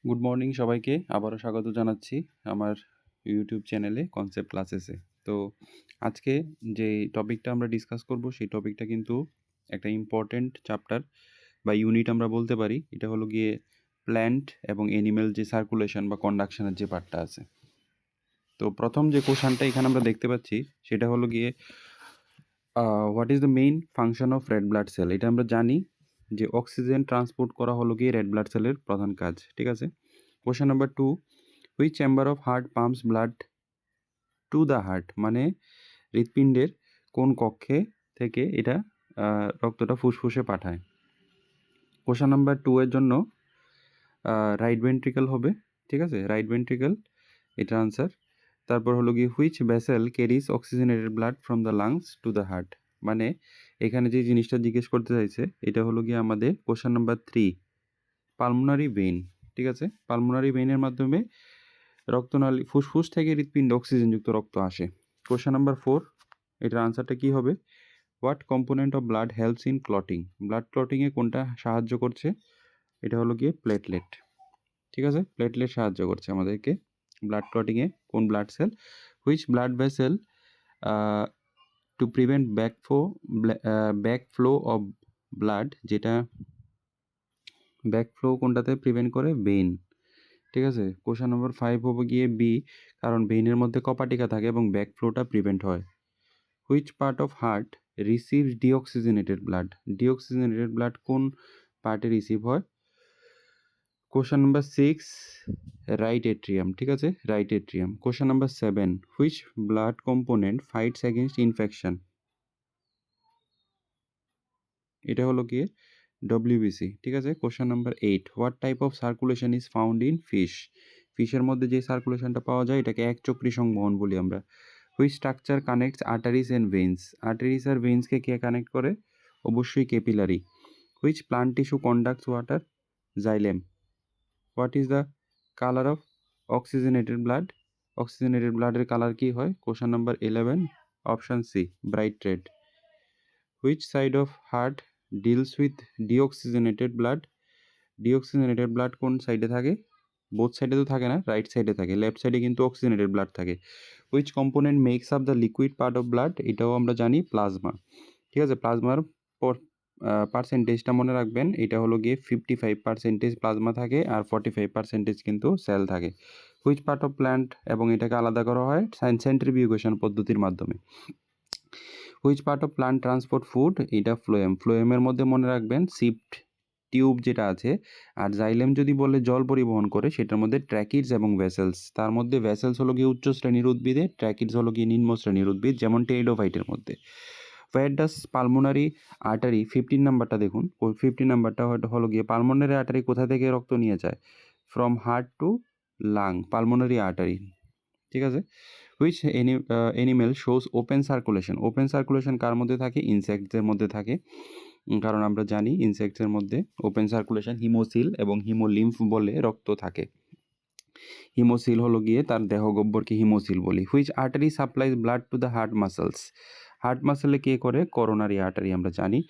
Good morning সবাইকে। আবারও স্বাগত জানাচ্ছি আমার ইউটিউব চ্যানেলে কনসেপ্ট ক্লাসেসে। তো আজকে যে টপিকটা আমরা ডিসকাস করব সেই টপিকটা কিন্তু একটা ইম্পর্ট্যান্ট চ্যাপ্টার বা ইউনিট আমরা বলতে পারি। এটা হলো গিয়ে প্ল্যান্ট এবং অ্যানিম্যাল যে সার্কুলেশন বা কন্ডাকশনের যে পার্টটা আছে। তো প্রথম যে কোশ্চেনটা এখানে আমরা দেখতে পাচ্ছি সেটা হলো গিয়ে what is the main function of red blood cell. এটা আমরা জানি যে অক্সিজেন ট্রান্সপোর্ট করা হলো গিয়ে রেড ব্লাড সেলের প্রধান কাজ, ঠিক আছে। Question number 2, which chamber of heart pumps blood to the heart, মানে হৃৎপিণ্ডের কোন কক্ষে থেকে এটা রক্তটা ফুসফুসে পাঠায়। কোশ্চেন নাম্বার 2 এর জন্য রাইট ভেন্ট্রিকল হবে, ঠিক আছে, রাইট ভেন্ট্রিকল এটা আনসার। তারপর হলো গিয়ে which vessel carries oxygenated blood from the lungs to the heart, মানে এখানে যে জিনিসটা জিজ্ঞেস করতে চাইছে এটা হলো গিয়ে আমাদের কোশ্চেন নাম্বার 3 পালমোনারি ভেইন, ঠিক আছে। পালমোনারি ভেইনের মাধ্যমে রক্তনালী ফুসফুস থেকে হৃৎপিণ্ডে অক্সিজেনযুক্ত রক্ত আসে। কোশ্চেন নাম্বার 4, এটার আনসারটা কী হবে? What component of blood helps in clotting, blood ক্লটিংয়ে কোনটা সাহায্য করছে? এটা হলো গিয়ে প্লেটলেট, ঠিক আছে। প্লেটলেট সাহায্য করছে আমাদেরকে ব্লাড ক্লটিংয়ে। কোন blood cell? Which blood vessel to prevent backflow of blood, যেটা ব্যাকফ্লো কোনটাতে প্রিভেন্ট করে? ভেইন, ঠিক আছে। কোশ্চেন নম্বর 5 হবে গিয়ে বি, কারণ ভেইনের মধ্যে কপাটিকা থাকে এবং ব্যাকফ্লোটা প্রিভেন্ট হয়। Which part of heart receives deoxygenated blood, deoxygenated blood কোন পার্টে রিসিভ হয়? কোশ্চেন নাম্বার 6 রাইট এট্রিয়াম, ঠিক আছে, right atrium. Question number 7, which blood component fights against infection, এটা হলো গিয়ে ডব্লিউবিসি, ঠিক আছে। Question number 8, what type of circulation is found in fish, ফিশের মধ্যে যে সার্কুলেশনটা পাওয়া যায় এটাকে একচক্রী সংবহন বলি আমরা। Which structure connects arteries and veins, arteries আর ভেইনসকে কে কানেক্ট করে? অবশ্যই capillary. Which plant tissue conducts water? Xylem. What is the colour of oxygenated blood, oxygenated ব্লাডের কালার কী হয়? Question number 11, option C, bright red. Which side of heart deals with deoxygenated blood, deoxygenated blood কোন সাইডে থাকে? Both সাইডে তো থাকে না, রাইট সাইডে থাকে, লেফট সাইডে কিন্তু অক্সিজেনেটেড ব্লাড থাকে। Which component makes up the liquid part of blood, এটাও আমরা জানি প্লাজমা, ঠিক আছে। প্লাজমার পার্সেন্টেজটা মনে রাখবেন, এটা হলো গিয়ে 55% প্লাজমা থাকে আর 45% কিন্তু সেল থাকে। হুইচ পার্ট অফ প্ল্যান্ট, এবং এটাকে আলাদা করা হয় সেন্ট্রিফিউগেশন পদ্ধতির মাধ্যমে। Which part of plant transport food, এটা ফ্লোয়েম, ফ্লোয়েমের মধ্যে মনে রাখবেন সিপ্ট টিউব যেটা আছে, আর জাইলেম যদি বলে জল পরিবহন করে সেটার মধ্যে ট্র্যাকিডস এবং ভেসেলস, তার মধ্যে ভেসেলস হলো গিয়ে উচ্চ শ্রেণীর উদ্ভিদে, ট্র্যাকিডস হলো গিয়ে নিম্ন শ্রেণীর উদ্ভিদ, যেমন টেরিডোফাইটের মধ্যে। হোয়ার ডাস পালমোনারি আর্টারি, 15 নাম্বারটা দেখুন, 15 নাম্বারটা হলো গিয়ে পালমোনারি আর্টারি কোথা থেকে রক্ত নিয়ে যায়? From heart to lung, pulmonary artery, ঠিক আছে। Which animal shows open circulation, open circulation কার মধ্যে থাকে? ইনসেক্টসের মধ্যে থাকে, কারণ আমরা জানি ইনসেক্টসের মধ্যে ওপেন সার্কুলেশন হিমোসিল এবং হিমোলিম্ফ বলে রক্ত থাকে। হিমোসিল হলো গিয়ে তার দেহগহ্বরকে হিমোসিল বলি। Which artery supplies blood to the heart muscles, heart মাসেলে কে করে? করোনারি আর্টারি, আমরা জানি।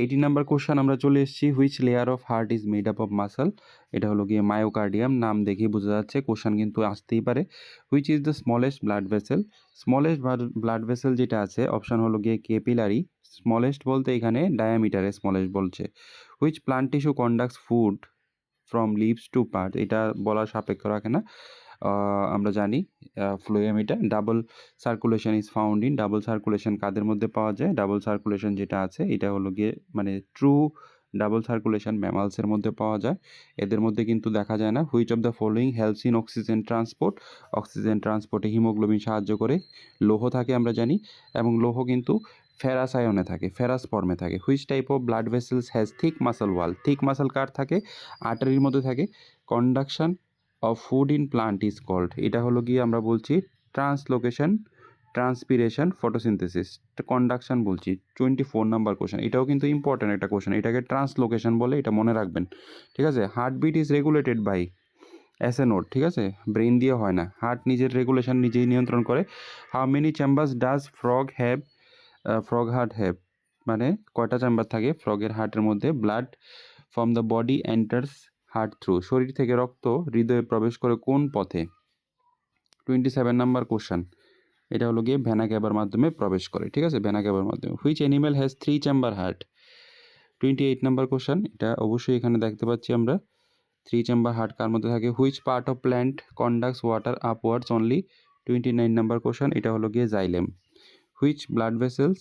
18 নাম্বার কোশ্চেন আমরা চলে এসেছি, which layer of heart is made up of muscle, এটা হলো গিয়ে মায়োকার্ডিয়াম, নাম দেখেই বোঝা যাচ্ছে, কোশ্চেন কিন্তু আসতেই পারে। Which is the smallest blood vessel, smallest blood vessel যেটা আছে অপশান হলো গিয়ে ক্যাপিলারি, স্মলেস্ট বলতে এখানে ডায়ামিটারে স্মলেস্ট বলছে। Which plant tissue conducts food from leaves to part, এটা বলার সাপেক্ষ রাখে না, আমরা জানি ফ্লোয়েম, এটা double circulation is found in, double circulation কাদের মধ্যে পাওয়া যায়? ডাবল সার্কুলেশন যেটা আছে এটা হলো গিয়ে মানে ট্রু ডাবল সার্কুলেশন ম্যামালসের মধ্যে পাওয়া যায়, এদের মধ্যে কিন্তু দেখা যায় না। Which of the following helps in oxygen transport, oxygen ট্রান্সপোর্টে হিমোগ্লোবিন সাহায্য করে, লৌহ থাকে আমরা জানি, এবং লৌহ কিন্তু ফেরাস আয়নে থাকে, ফেরাস ফর্মে থাকে। Which type of blood vessels has thick muscle wall, thick muscle কার থাকে? আর্টারির মধ্যে থাকে। Conduction of food in plant is called, এটা হলো গিয়ে আমরা বলছি ট্রান্সলোকেশন, ট্রান্সপিরেশন, ফটোসিনথেসিস, কন্ডাকশন বলছি। 24 নাম্বার কোশ্চেন, এটাও কিন্তু ইম্পর্টেন্ট একটা কোশ্চেন, এটাকে ট্রান্সলোকেশন বলে, এটা মনে রাখবেন, ঠিক আছে। Heartbeat is regulated by S A node, ঠিক আছে, ব্রেন দিয়ে হয় না, হার্ট নিজের রেগুলেশন নিজেই নিয়ন্ত্রণ করে। How many chambers does frog have, frog heart have, মানে কয়টা চেম্বার থাকে ফ্রগের হার্টের মধ্যে? Blood from the body enters heart through, শরীর থেকে রক্ত হৃদয়ে প্রবেশ করে কোন পথে? 27 নাম্বার কোশ্চেন, এটা হলো গিয়ে ভেনা ক্যাভার মাধ্যমে প্রবেশ করে, ঠিক আছে, ভেনা ক্যাভার মাধ্যমে। Which animal has 3 chamber heart? 28 number question, এটা অবশ্যই এখানে দেখতে পাচ্ছি আমরা 3 চেম্বার হার্ট কার মধ্যে থাকে? Which part of plant conducts water upwards only? 29 number question, এটা হলো গিয়ে xylem. Which blood vessels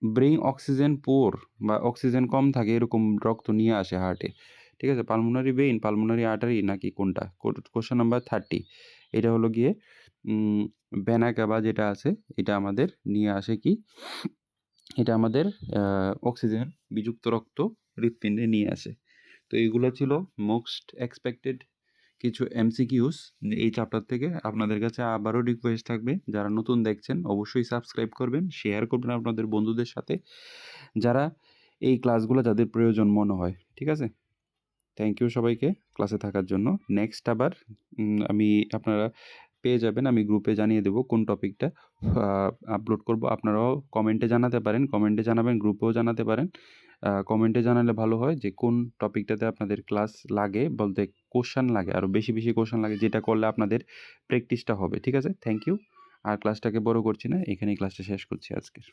bring oxygen পুর, বা অক্সিজেন কম থাকে এরকম রক্ত নিয়ে আসে হার্টে, ঠিক আছে, পালমোনারি ভেইন, পালমোনারি আর্টারি, নাকি কোনটা? কোশ্চেন নাম্বার 30, এটা হলো গিয়ে ভেনা ক্যাভা যেটা আছে এটা আমাদের নিয়ে আসে কি? এটা আমাদের অক্সিজেন বিযুক্ত রক্ত হৃৎপিণ্ডে নিয়ে আসে। তো এইগুলো ছিল মোস্ট এক্সপেক্টেড কিছু এমসিকিউস এই চ্যাপ্টার থেকে। আপনাদের কাছে আবারও রিকোয়েস্ট থাকবে, যারা নতুন দেখছেন অবশ্যই সাবস্ক্রাইব করবেন, শেয়ার করবেন আপনাদের বন্ধুদের সাথে, যারা এই ক্লাসগুলো যাদের প্রয়োজন মনে হয়, ঠিক আছে। থ্যাংক ইউ সবাইকে ক্লাসে থাকার জন্য। নেক্সট আবার আমি আপনারা পেয়ে যাবেন, আমি গ্রুপে জানিয়ে দেবো কোন টপিকটা আপলোড করব। আপনারাও কমেন্টে জানাতে পারেন, কমেন্টে জানাবেন, গ্রুপেও জানাতে পারেন। কমেন্টে জানালে ভালো হয় যে কোন টপিকটাতে আপনাদের ক্লাস লাগে, বলতে কোশ্চেন লাগে, আরও বেশি বেশি কোশ্চেন লাগে, যেটা করলে আপনাদের প্র্যাকটিসটা হবে, ঠিক আছে। Thank you. আর ক্লাসটাকে বড় করছি না, এখানেই ক্লাসটা শেষ করছি আজকের।